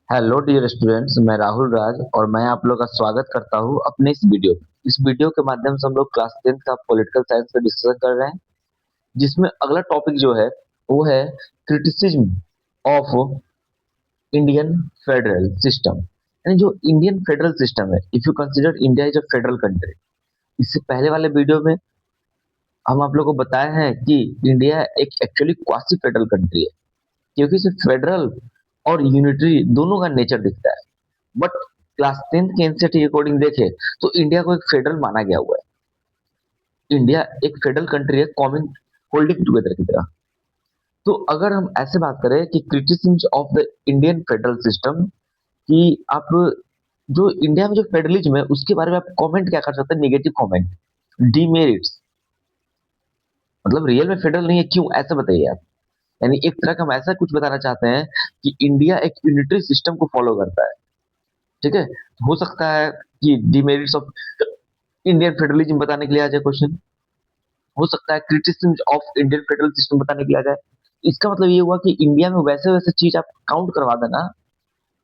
Hello dear students, मैं राहुल राज और मैं आप लोग का स्वागत करता हूँ अपने इस वीडियो के माध्यम से हम लोग क्लास 10th का पॉलिटिकल साइंस का डिस्कशन कर रहे हैं, जिसमें अगला टॉपिक जो है वो है criticism of Indian federal system. यानी जो इंडियन फेडरल सिस्टम है, if you consider India is a federal country. इससे पहले वाले वीडियो में हम आप लोग को बताए हैं कि इंडिया एक एक्चुअली क्वासी फेडरल कंट्री है, क्योंकि इसे फेडरल और यूनिटरी दोनों का नेचर दिखता है। बट क्लास 10th के एनसीईआरटी के अकॉर्डिंग देखे तो इंडिया को एक फेडरल माना गया हुआ है। इंडिया एक फेडरल कंट्री है, कॉमन होल्डिंग टुगेदर की तरह। तो अगर हम ऐसे बात करें कि criticism of the Indian federal system, कि आप जो इंडिया में जो फेडरलिज्म है उसके बारे में आप कमेंट क्या कर सकते हैं? नेगेटिव कमेंट, डीमेरिट्स, मतलब रियल में फेडरल नहीं है क्यों, ऐसा बताइए आप। यानी एक तरह का हम ऐसा कुछ बताना चाहते हैं कि इंडिया एक यूनिटरी सिस्टम को फॉलो करता है। ठीक है, हो सकता है कि डीमेरिट्स ऑफ इंडियन फेडरलिज्म बताने के लिए आ जाए क्वेश्चन। हो सकता है criticism of Indian federal system बताने के लिए आ जाए। इसका मतलब ये हुआ कि इंडिया में वैसे वैसे चीज आप काउंट करवा देना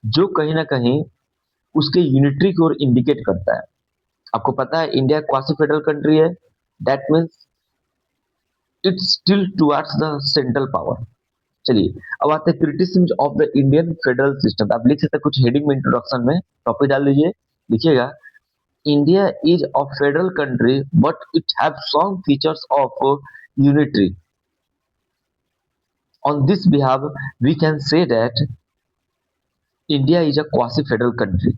जो कहीं ना कहीं उसके यूनिटरी की ओर इंडिकेट करता है। आपको पता है इंडिया क्वासी फेडरल कंट्री है, that means it's still towards the central power. चलिए, अब आते हैं criticism of the Indian federal system. आप लिख सकते हैं कुछ हेडिंग में, इंट्रोडक्शन में टॉपिक डाल दीजिए। लिखिएगा, India is a federal country, but it have some features of unitary. On this behalf, we can say that India is a quasi-federal country.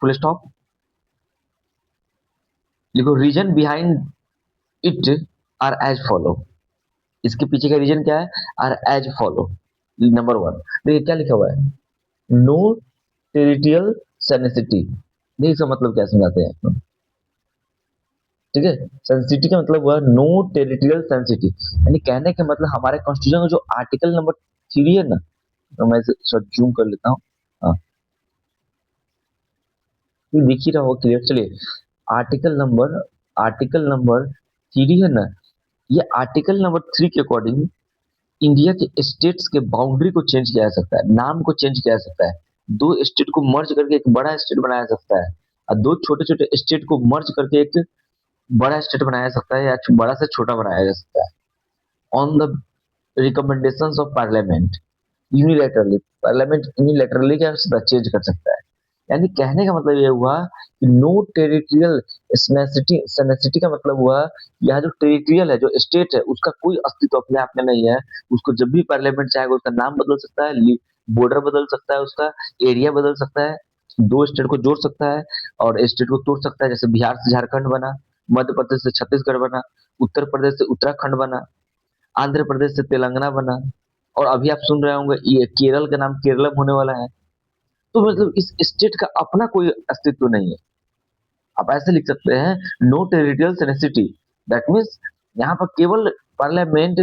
Full stop. देखो, reason behind it are as follow. इसके पीछे का reason क्या है? Are as follow. Number one, देखिए क्या लिखा हुआ है, नो टेरिtoriयल सेनेसिटी। देखिए इसका मतलब क्या समझाते हैं। ठीक है, सेंसिटी का मतलब हुआ नो टेरिtoriयल सेंसिटी, यानी कहने का मतलब हमारे कॉन्स्टिट्यूशन का जो आर्टिकल नंबर 3 है ना, तो मैं इसे जूम कर लेता हूँ। हाँ, ये दिख ही रहा हो क्लियर। चलिए, आर्टिकल नंबर 3 है ना, ये आर्टिकल नंबर 3 के अकॉर्डिंग इंडिया के स्टेट्स के बाउंड्री को चेंज किया जा सकता है, नाम को चेंज किया जा सकता है। दो स्टेट को मर्ज करके एक बड़ा स्टेट बनाया जा सकता है, और दो छोटे छोटे स्टेट को मर्ज करके एक बड़ा स्टेट बनाया जा सकता है, या बड़ा से छोटा बनाया जा सकता है on the recommendations of parliament. Unilaterally parliament unilaterally क्या चेंज कर सकता है। यानी कहने का मतलब ये हुआ कि नो टेरिtoriयल सेनेसिटी का मतलब हुआ, यह जो टेरिtoriयल है, जो स्टेट है, उसका कोई अस्तित्व अपने आप में नहीं है। उसको जब भी पार्लियामेंट चाहेगा उसका नाम बदल सकता है, बॉर्डर बदल सकता है, उसका एरिया बदल सकता है, दो स्टेट को जोड़ सकता है और स्टेट को तोड़ सकता है। जैसे बिहार से झारखंड बना, मध्य प्रदेश से छत्तीसगढ़ बना, उत्तर प्रदेश से उत्तराखंड बना, आंध्र प्रदेश से तेलंगाना बना, और अभी आप सुन रहे होंगे ये केरल का नाम केरलम होने वाला है। तो मतलब इस स्टेट का अपना कोई अस्तित्व नहीं है। आप ऐसे लिख सकते हैं, नो टेरिtoriयल सेनेसिटी, दैट मीन्स यहाँ पर केवल पार्लियामेंट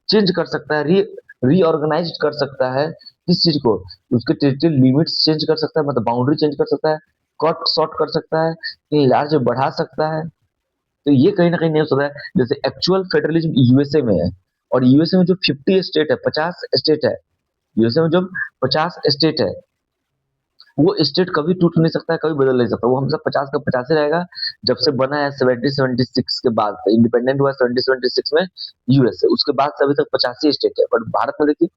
चेंज कर सकता है, रीऑर्गेनाइज कर सकता है किस चीज को, उसके टेरिtoriयल लिमिट्स चेंज कर सकता है, मतलब बाउंड्री चेंज कर सकता है, कट शॉर्ट कर सकता है, लार्ज बढ़ा सकता है। तो ये कहीं ना कहीं नहीं हो सकता है। जैसे एक्चुअल फेडरलिज्म यूएसए में है, और यूएसए में जो 50 स्टेट है, 50 स्टेट है, यूएसए में जो 50 स्टेट है, वो स्टेट कभी टूट नहीं सकता है, कभी बदल नहीं सकता, वो हमेशा 50 का 50 ही रहेगा। जब से बना है 1776 के बाद से, इंडिपेंडेंट हुआ 1776 में यूएसए, उसके बाद से अभी तक 85 स्टेट है। बट भारत में देखिए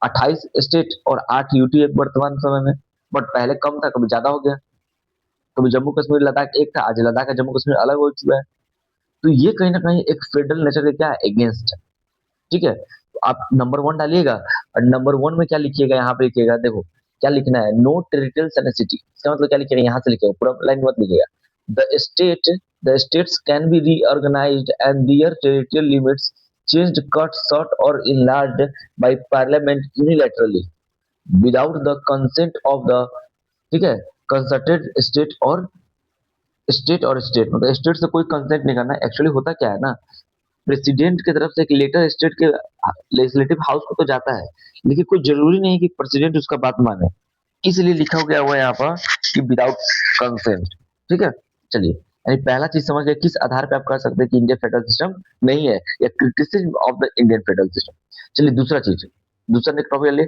28 स्टेट और 8 यूटी है वर्तमान समय में। बट पहले कम था, कभी ज्यादा हो गया। कभी जम्मू कश्मीर लद्दाख एक था, आज लद्दाख का जम्मू कश्मीर अलग हो चुका है। तो ये कहीं ना कहीं एक फेडरल नेचर के क्या है, अगेंस्ट है। ठीक है, तो आप नंबर वन डालिएगा, और नंबर वन में क्या लिखिएगा, यहाँ पे लिखिएगा, देखो क्या लिखना है, नो टेरिtoriयल सेनेसिटी। इसका मतलब क्या लिखिएगा, यहाँ से लिखिएगा, पूरा लाइन मत लिखिएगा। The states can be reorganised and their territorial limits changed, cut short or enlarged by parliament unilaterally without the consent of the, ठीक है, कंसल्टेड स्टेट मतलब स्टेट से कोई कंसेंट नहीं करना। एक्चुअली होता क्या है ना, प्रेसिडेंट की तरफ से एक लेटर स्टेट के लेजिस्लेटिव हाउस को तो जाता है, लेकिन कोई जरूरी नहीं कि प्रेसिडेंट उसका बात माने। इसलिए लिखा गया हुआ है यहाँ पर कि विदाउट कंसेंट। ठीक है, चलिए, यानी पहला चीज समझ गए किस आधार पे आप कह सकते हैं कि इंडियन फेडरल सिस्टम नहीं है, या criticism of the Indian federal system. चलिए दूसरा चीज, दूसरा नेक्स्ट टॉपिक ले,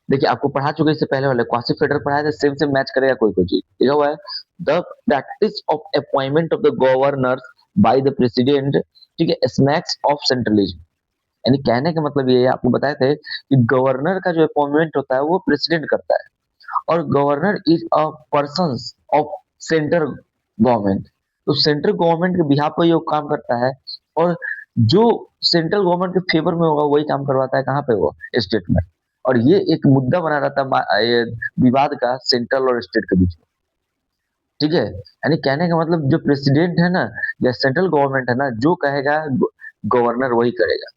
देखिए आपको पढ़ा चुके इससे पहले वाले क्वासी फेडरल पढ़ाया था, सेम सेम मैच करेगा कोई कोई चीज। लिखा हुआ है the practice of appointment of the governors by the president, ठीक है, स्मैक्स ऑफ सेंट्रलिज्म। यानी कहने का मतलब ये है, आपको बताए थे कि गवर्नर का जो अपॉइंटमेंट होता है वो प्रेसिडेंट करता है, और governor is a person of central government. तो सेंट्रल गवर्नमेंट के बिहाफ पे ये काम करता है, और जो सेंट्रल गवर्नमेंट के फेवर में होगा वही काम करवाता है, कहाँ पे, वो स्टेट में। और ये एक मुद्दा बना रहता है ये विवाद का सेंट्रल और स्टेट के बीच में, ठीक है। यानी कहने का मतलब जो प्रेसिडेंट है ना, या सेंट्रल गवर्नमेंट है ना, जो कहेगा गवर्नर वही करेगा।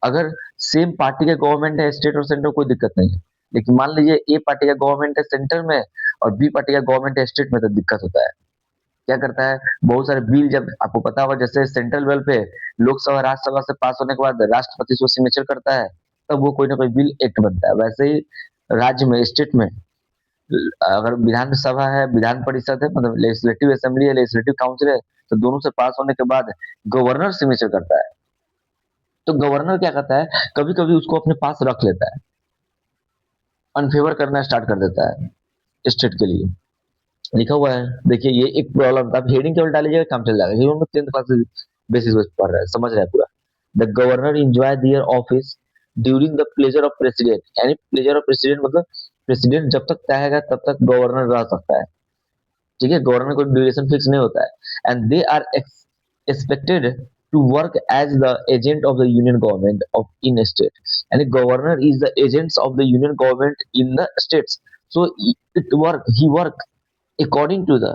अगर सेम पार्टी का गवर्नमेंट है स्टेट और सेंटर, कोई दिक्कत नहीं है। लेकिन मान लीजिए ए पार्टी का गवर्नमेंट है सेंटर में और बी पार्टी का गवर्नमेंट है स्टेट में, तो दिक्कत होता है। क्या करता है, बहुत सारे बिल, जब आपको पता होगा जैसे सेंट्रल लेवल पे लोकसभा राज्यसभा से पास होने के बाद राष्ट्रपति उसको सिग्नेचर करता है, तब वो कोई ना कोई बिल एक्ट बनता है। वैसे ही राज्य में, स्टेट में, अगर विधानसभा है, विधान परिषद है, मतलब लेजिस्लेटिव असेंबली है, लेजिस्लेटिव काउंसिल है, तो दोनों से पास होने के बाद गवर्नर सिग्नेचर करता है। तो गवर्नर क्या करता है, कभी कभी उसको अपने पास रख लेता है, अनफेवर करना स्टार्ट कर देता है स्टेट के लिए। लिखा हुआ है, देखिए ये एक प्रॉब्लम था। आप हेडिंग केवल डालीजिएगा, काम चल जाएगा। ये हम लोग 10th क्लास बेसिस पे पढ़ रहे हैं, समझ रहे हैं पूरा। The governor enjoy their office during the pleasure of president. यानी प्लेजर ऑफ प्रेसिडेंट मतलब प्रेसिडेंट जब तक चाहेगा तब तक गवर्नर रह सकता है, ठीक है। गवर्नर को ड्यूरेशन फिक्स नहीं होता है। And they are expected to work as the agent of the union government of in state. यानी governor is the agents of the union government in the states. So it work he work according to the,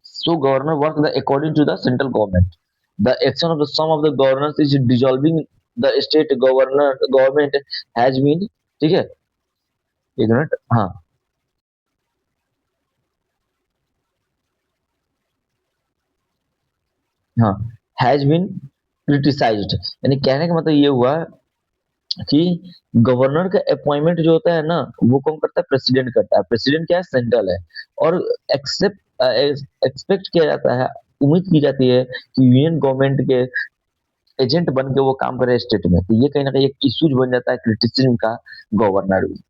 so governor work the according to the central government. The action of the some of the governors is dissolving the state government has been, ठीक है, एक minute, हाँ, हाँ, has been criticised. यानी कहने का मतलब ये हुआ कि गवर्नर का अपॉइंटमेंट जो होता है ना, वो कौन करता है, प्रेसिडेंट करता है। प्रेसिडेंट क्या है, सेंट्रल है। और एक्सेप्ट एक्सपेक्ट किया जाता है, उम्मीद की जाती है कि यूनियन गवर्नमेंट के एजेंट बन के वो काम करे स्टेट में। तो ये कहीं ना कहीं एक इश्यूज बन जाता है क्रिटिसिज्म का, गवर्नर भी,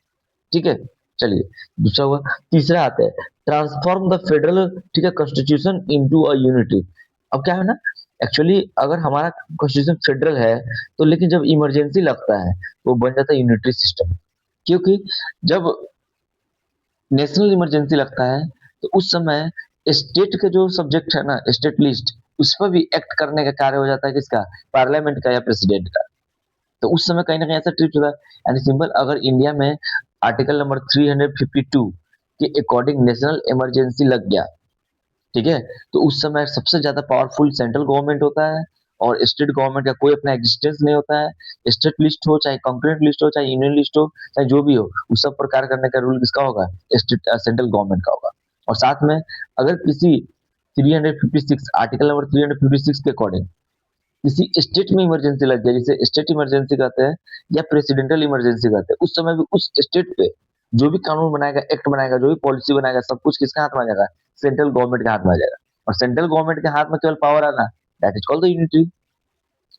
ठीक है। चलिए, दूसरा हुआ। तीसरा आता है ट्रांसफॉर्म द फेडरल, ठीक है, कॉन्स्टिट्यूशन इनटू अ यूनिटी। अब क्या है ना, एक्चुअली अगर हमारा कॉन्स्टिट्यूशन फेडरल है, तो लेकिन जब इमरजेंसी लगता है तो वो बन जाता है यूनिटरी सिस्टम। क्योंकि जब नेशनल इमरजेंसी लगता है, तो उस समय स्टेट के जो सब्जेक्ट है ना, स्टेट लिस्ट, उस पर भी एक्ट करने का कार्य हो जाता है किसका, पार्लियामेंट का या प्रेसिडेंट का। तो उस समय कहीं ना कहीं ऐसा ट्रीट होता है। यानी सिंपल, अगर इंडिया में आर्टिकल नंबर 352 के अकॉर्डिंग नेशनल इमरजेंसी लग गया, ठीक है, तो उस समय सबसे ज्यादा पावरफुल सेंट्रल गवर्नमेंट होता है, और स्टेट गवर्नमेंट का कोई अपना एग्जिस्टेंस नहीं होता है। स्टेट लिस्ट हो, चाहे कॉन्करेंट लिस्ट हो, चाहे यूनियन लिस्ट हो, चाहे जो भी हो, उस सब पर कार्य करने का रूल किसका होगा, स्टेट सेंट्रल गवर्नमेंट का होगा। और साथ में अगर किसी 356 आर्टिकल नंबर 356 के अकॉर्डिंग किसी स्टेट में इमरजेंसी लग गया, जिसे स्टेट इमरजेंसी कहते हैं या प्रेसिडेंशियल इमरजेंसी कहते हैं, उस समय भी उस स्टेट पे जो भी कानून बनाएगा, एक्ट बनाएगा, जो भी पॉलिसी बनाएगा, सब कुछ किसके हाथ में आ जाएगा, सेंट्रल गवर्नमेंट के हाथ में आ जाएगा। और सेंट्रल गवर्नमेंट के हाथ में केवल पावर आना, that is called the unity.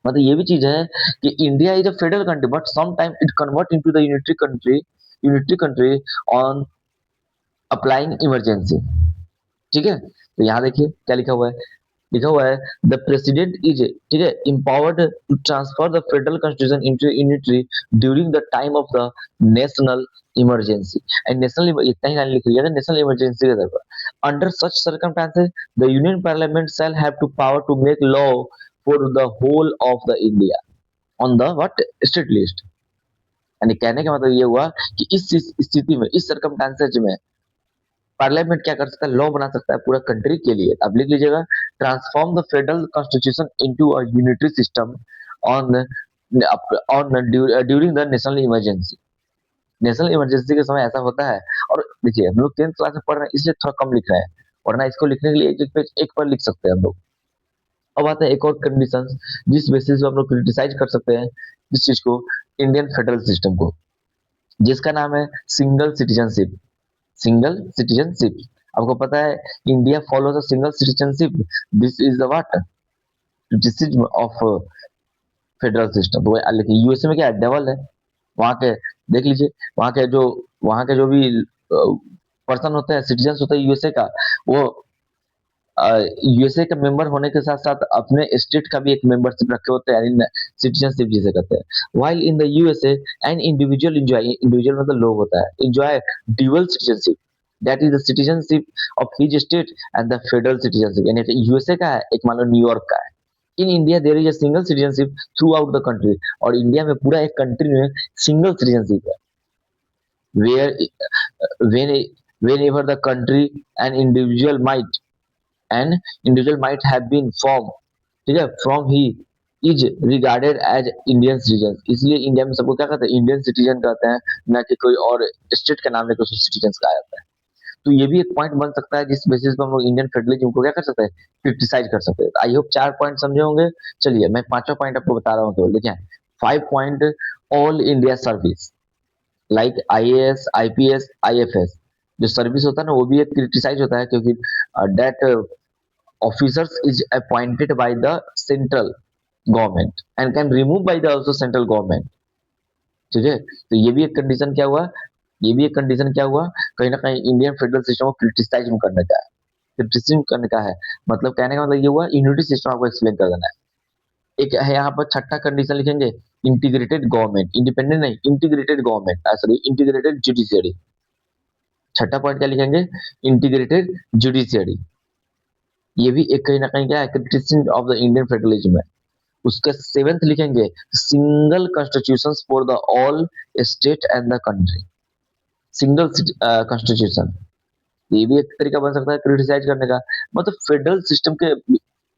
मतलब ये भी चीज है कि India is a federal country, but some time it convert into the unitary country on applying emergency, ठीक है। तो यहाँ देखिए क्या लिखा हुआ है, लिखा हुआ है द प्रेसिडेंट इज, ठीक है, empowered to transfer the federal constitution into unitary during the time of the national emergency. And national, इतना ही लाइन लिख लिया, नेशनल इमरजेंसी के तौर पर under such circumstances the union parliament shall have to power to make law for the whole of the India on the what, state list. यानी कहने का मतलब ये हुआ कि इस स्थिति में, इस सर्कमस्टेंसेस में पार्लियामेंट क्या कर सकता है, लॉ बना सकता है पूरा कंट्री के लिए। अब लिख लीजिएगा, transform the federal constitution into a unitary system on on during the national emergency. National emergency के समय ऐसा होता है। और देखिए हम लोग 10th क्लास में पढ़ रहे हैं, इसलिए थोड़ा कम लिख रहे हैं, वरना इसको लिखने के लिए एक एक पेज एक पर लिख सकते हैं हम लोग। अब आता है एक और कंडीशन जिस बेसिस पे हम लोग क्रिटिसाइज कर सकते हैं इस चीज को, इंडियन फेडरल सिस्टम को, जिसका नाम है सिंगल सिटीजनशिप। सिंगल सिटीजनशिप, आपको पता है India follows a single citizenship, this is the what, criticism of federal system. तो लेकिन यूएसए में क्या है, डबल है। वहां के देख लीजिए, वहां के जो वहाँ के जो भी पर्सन होते हैं, सिटीजन्स होते हैं यूएसए का, वो यूएसए का मेंबर होने के साथ साथ अपने स्टेट का भी एक मेंबरशिप रखे होते हैं, इन सिटीजनशिप जिसे कहते हैं। While in the USA an individual enjoy, individual मतलब लोग होता है, enjoy dual citizenship, that is the citizenship of his state and the federal citizenship. यानी यूएसए का है, एक मान लो न्यूयॉर्क का है। In India there is a single citizenship throughout the country, और इंडिया में पूरा एक कंट्री में सिंगल सिटीजनशिप है, where when whenever the country an individual might an individual might have been formed, ठीक है, from he is regarded as Indian citizen. इसलिए India में सबको क्या कहते हैं, इंडियन सिटीजन कहते हैं, ना कि कोई और स्टेट का नाम लेकर उसको सिटीजन कहा जाता है। तो ये भी एक पॉइंट बन सकता है जिस बेसिस पर हम लोग इंडियन फेडरलिज्म को क्या कर सकते हैं, क्रिटिसाइज कर सकते हैं। आई होप 4 पॉइंट समझे होंगे। चलिए मैं 5वां पॉइंट आपको बता रहा हूँ केवल, देखिए 5 point, all India service like IAS, IPS, IFS. जो सर्विस होता है ना वो भी एक क्रिटिसाइज होता है, क्योंकि that officers is appointed by the central government and can remove by the also central government। ठीक है, तो ये भी एक कंडीशन क्या हुआ, ये भी एक कंडीशन क्या हुआ, कहीं ना कहीं इंडियन फेडरल सिस्टम को क्रिटिसाइज करने का है, क्रिटिसिज्म करने का है। मतलब कहने का मतलब ये हुआ, यूनिटी सिस्टम आपको एक्सप्लेन कर देना है। एक है यहाँ पर छठा कंडीशन लिखेंगे, इंटीग्रेटेड गवर्नमेंट, इंडिपेंडेंट नहीं, integrated government, sorry integrated judiciary. छठा पॉइंट क्या लिखेंगे, इंटीग्रेटेड जुडिशियरी। ये भी एक कहीं ना कहीं क्या है, criticism of the Indian federalism है। उसके 7th लिखेंगे, single constitution for the all state and the country, single constitution. ये भी एक तरीका बन सकता है क्रिटिसाइज करने का। मतलब फेडरल सिस्टम के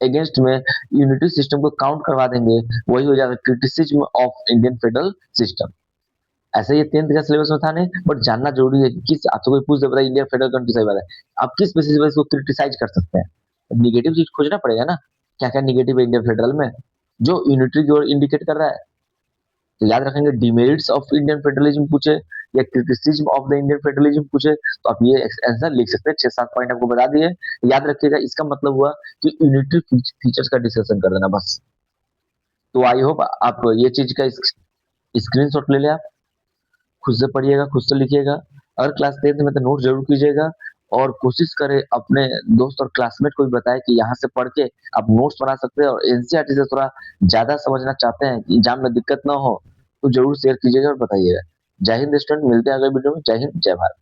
अगेंस्ट में यूनिटी सिस्टम को काउंट करवा देंगे, वही हो जाएगा criticism of Indian federal system. ऐसे ये 10th का सिलेबस में था नहीं, बट जानना जरूरी है कि किस, आपसे कोई पूछ दे बताइए इंडियन फेडरल कंट्री सही बात है, आप किस बेसिस पर इसको क्रिटिसाइज कर सकते हैं। निगेटिव चीज खोजना पड़ेगा ना, क्या क्या निगेटिव है इंडियन फेडरल में जो यूनिटी की ओर इंडिकेट कर रहा है। तो याद रखेंगे, डिमेरिट्स ऑफ इंडियन फेडरलिज्म पूछे या criticism of the Indian federalism पूछे, तो आप ये आंसर लिख सकते हैं। 6-7 पॉइंट आपको बता दिए, याद रखिएगा। इसका मतलब हुआ कि यूनिटरी फीचर्स का डिस्कशन कर देना बस। तो आई होप आप ये चीज का स्क्रीनशॉट ले ले, आप खुद से पढ़िएगा, खुद से लिखिएगा। अगर क्लास 10th में तो नोट जरूर कीजिएगा, और कोशिश करें अपने दोस्त और क्लासमेट को भी बताएं कि यहाँ से पढ़ के आप नोट्स बना सकते हैं, और एनसीईआरटी से थोड़ा ज्यादा समझना चाहते हैं कि एग्जाम में दिक्कत ना हो, तो जरूर शेयर कीजिएगा और बताइएगा। जय हिंद स्टूडेंट, मिलते हैं अगले वीडियो में। जय हिंद, जय भारत।